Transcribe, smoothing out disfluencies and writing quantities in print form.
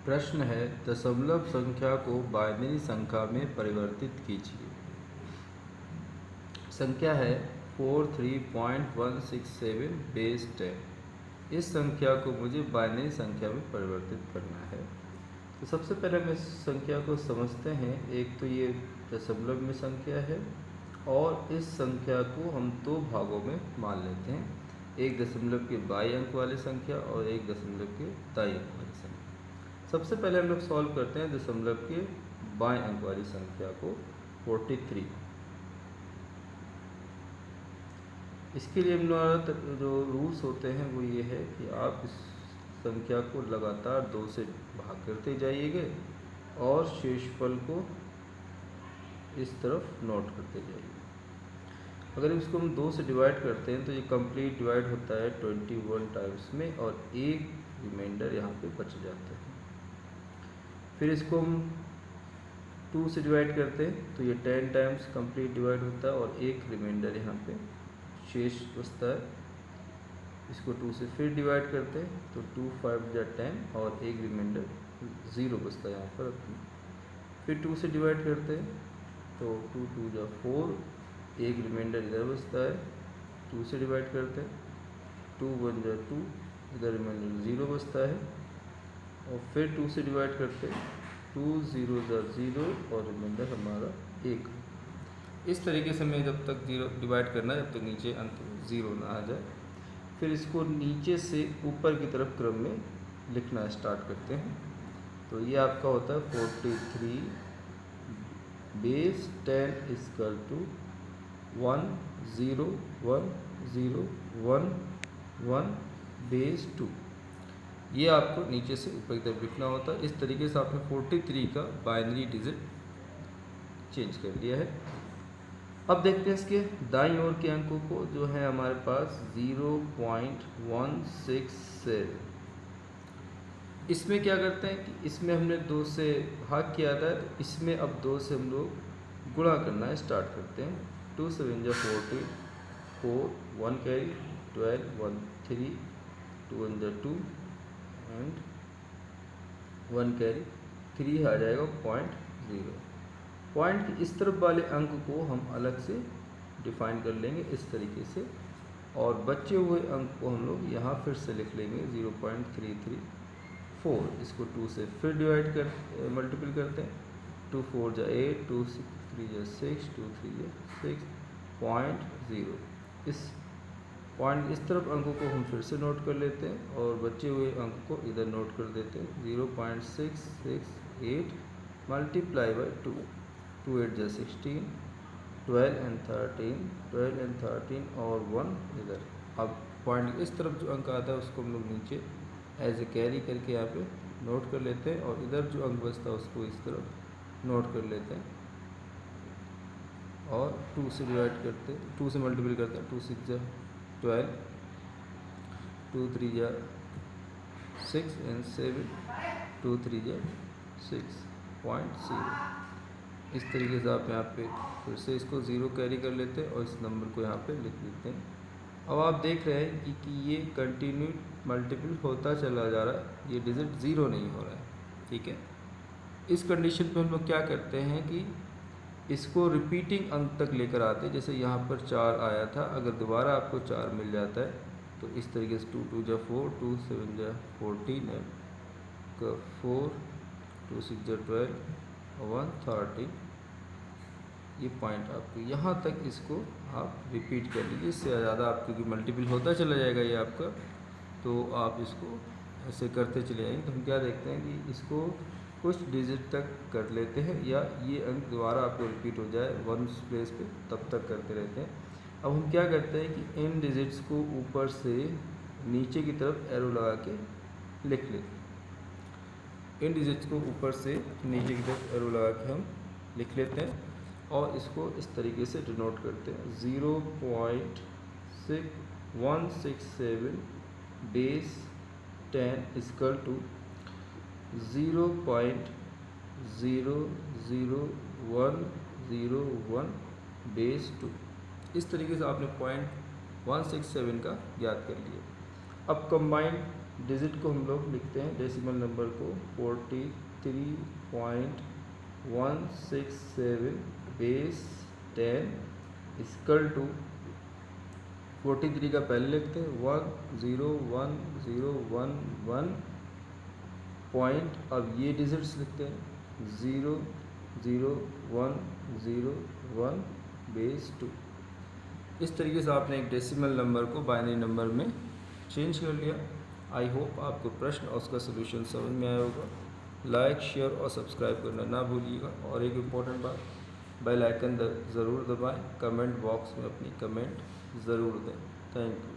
प्रश्न है दशमलव संख्या को बाइनरी संख्या में परिवर्तित कीजिए। संख्या है 43.167 बेस 10। इस संख्या को मुझे बाइनरी संख्या में परिवर्तित करना है। तो सबसे पहले हम इस संख्या को समझते हैं। एक तो ये दशमलव में संख्या है और इस संख्या को हम दो भागों में मान लेते हैं, एक दशमलव के बाई अंक वाली संख्या और एक दशमलव के दाई अंक वाली संख्या। सबसे पहले हम लोग सॉल्व करते हैं दशमलव के बाएं अंक वाली संख्या को 43। इसके लिए हमारा जो रूल्स होते हैं वो ये है कि आप इस संख्या को लगातार 2 से भाग करते जाइएगा और शेषफल को इस तरफ नोट करते जाइए। अगर इसको हम 2 से डिवाइड करते हैं तो ये कंप्लीट डिवाइड होता है 21 टाइम्स में और एक रिमाइंडर यहाँ पे बच जाता है। फिर इसको हम 2 से डिवाइड करते हैं तो ये 10 टाइम्स कंप्लीट डिवाइड होता है और एक रिमाइंडर यहाँ पे शेष बचता है। इसको 2 से फिर डिवाइड करते हैं तो 2 5 या 10 और एक रिमाइंडर 0 बचता है यहाँ पर। फिर 2 से डिवाइड करते हैं तो 2 2 या 4, एक रिमाइंडर इधर बचता है। 2 से डिवाइड करते हैं 2 1 या 2, इधर रिमाइंडर 0 बचता है। और फिर 2 से डिवाइड करते हैं 2 0 या 0 और रिमाइंडर हमारा 1। इस तरीके से हमें जब तक 0 डिवाइड करना है जब तक नीचे अंत 0 ना आ जाए। फिर इसको नीचे से ऊपर की तरफ क्रम में लिखना स्टार्ट करते हैं। तो ये आपका होता है 43 बेस 10 इक्वल टू 1 0 1 0 1 1 बेस 2। ये आपको नीचे से ऊपर की तरफ लिखना होता है। इस तरीके से आपने 43 का बाइनरी डिजिट चेंज कर लिया है। अब देखते हैं इसके दाईं ओर के अंकों को, जो है हमारे पास 0.167। इसमें क्या करते हैं कि इसमें हमने 2 से भाग किया था, तो इसमें अब 2 से हम लोग गुणा करना स्टार्ट करते हैं। 2 7 या 40, 4 1 कैरी 12 1 3, 2 1 या 2 एंड 1 कैरी 3 आ जाएगा 0.0। पॉइंट की इस तरफ वाले अंक को हम अलग से डिफाइन कर लेंगे इस तरीके से, और बचे हुए अंक को हम लोग यहाँ फिर से लिख लेंगे 0.334। इसको 2 से फिर डिवाइड कर मल्टीपल करते हैं। 2 4 या 8, 2 3 या 6, 2 3 या 6.0। इस पॉइंट इस तरफ अंकों को हम फिर से नोट कर लेते हैं और बचे हुए अंक को इधर नोट कर देते हैं। 0.668 मल्टीप्लाई बाई 2, 2 8 या 16, 12 एंड 13, 12 एंड 13 और 1 इधर। अब पॉइंट इस तरफ जो अंक आता है उसको हम लोग नीचे एज ए कैरी करके यहाँ पे नोट कर लेते हैं और इधर जो अंक बचता है उसको इस तरफ नोट कर लेते हैं और 2 से डिवाइड करते हैं, 2 से मल्टीपल करते हैं। 2 6 या 12, 2 3 या 6 एंड 7, 2 3 या 6.0। इस तरीके से आप यहाँ पे फिर से इसको 0 कैरी कर लेते हैं और इस नंबर को यहाँ पे लिख देते हैं। अब आप देख रहे हैं कि ये कंटिन्यू मल्टीपल होता चला जा रहा है, ये डिजिट 0 नहीं हो रहा है। ठीक है, इस कंडीशन पे हम लोग क्या करते हैं कि इसको रिपीटिंग अंक तक लेकर आते हैं। जैसे यहाँ पर 4 आया था, अगर दोबारा आपको 4 मिल जाता है तो इस तरीके से 2 2 या 4, 2 7 या 14 एंड 4, 2 6 या 12 और 1 13। ये पॉइंट आपको यहाँ तक इसको आप रिपीट कर लीजिए। इससे ज़्यादा आप क्योंकि मल्टीपल होता चला जाएगा ये आपका, तो आप इसको ऐसे करते चले जाएंगे। तो हम क्या देखते हैं कि इसको कुछ डिजिट तक कर लेते हैं या ये अंक दोबारा आपको रिपीट हो जाए 1 प्लेस पे, तब तक करते रहते हैं। अब हम क्या करते हैं कि इन डिजिट्स को ऊपर से नीचे की तरफ एरो लगा के लिख लेते हैं। इन डिजिट्स को ऊपर से नीचे की तरफ एरो लगा के हम लिख लेते हैं और इसको इस तरीके से डिनोट करते हैं। 0.167 बेस 10 इक्वल टू 0.00101 बेस 2। इस तरीके से आपने 0.167 का ज्ञात कर लिया। अब कंबाइंड डिजिट को हम लोग लिखते हैं डेसिमल नंबर को 43.167 बेस 10 इक्वल टू 43 का पहले लिखते हैं 10101 पॉइंट, अब ये डिजिट्स लिखते हैं 00101 बेस 2। इस तरीके से आपने एक डेसिमल नंबर को बाइनरी नंबर में चेंज कर लिया। आई होप आपको प्रश्न और उसका सलूशन समझ में आया होगा। लाइक, शेयर और सब्सक्राइब करना ना भूलिएगा। और एक इम्पॉर्टेंट बात, बेल आइकन ज़रूर दबाएं, कमेंट बॉक्स में अपनी कमेंट ज़रूर दें। Thank you.